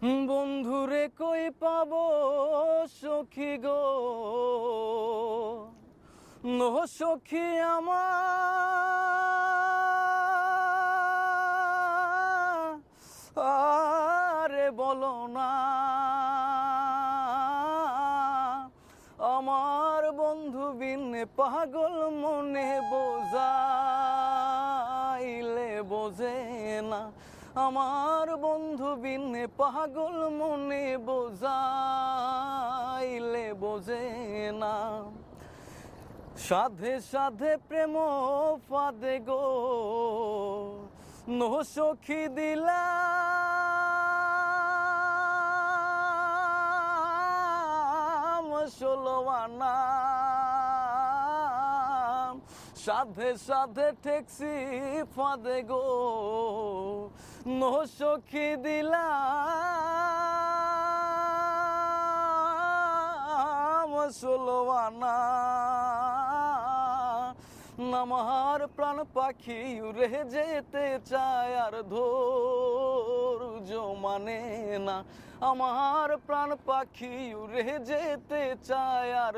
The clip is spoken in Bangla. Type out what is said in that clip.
বন্ধুরে কই পাবো সখী গো, নো সখী আমার আরে বলো না। আমার বন্ধু বিনে পাগল মনে বোঝাইলে বোঝে না। আমার বন্ধু বিনে পাগল মনে বোঝাইলে বোঝে না। সাধে সাধে প্রেম ফাদে গো, নো সখী দিলা ষোলোয়ানা। সাধে সাধে ঠেকসি ফাদে গো, নো সখী দিলা ষোলোয়ানা। আমার প্রাণ পাখি উড়ে যেতে চায় আর ধৈর্য মানে না। আমার প্রাণ পাখি উড়ে যেতে চায় আর